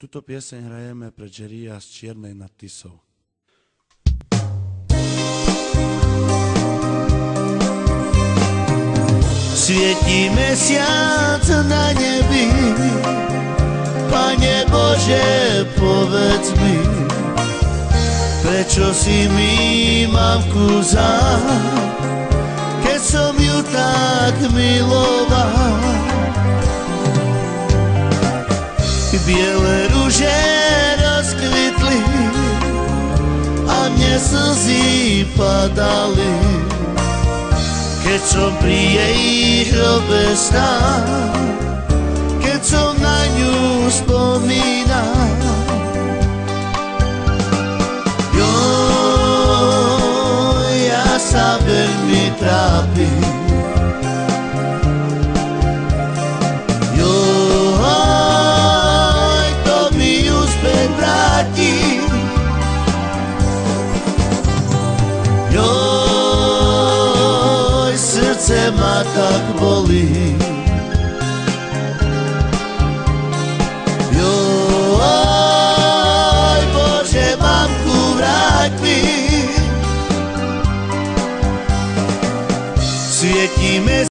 Tuto pieseň hrajeme pre Jerryja z Čiernej nad Tisou. Svietí mesiac na nebi, Pane Bože, povedz mi, prečo si mi mamku vzal, keď som ju tak miloval. Biele ruže rozkvitli a mne slzy padali, keď som pri jej hrobe stál, keď som na ňu spomínal. Joj, ja sa veľmi trápim, joj, kto mi ju späť vráti. Srdce ma tak bolí,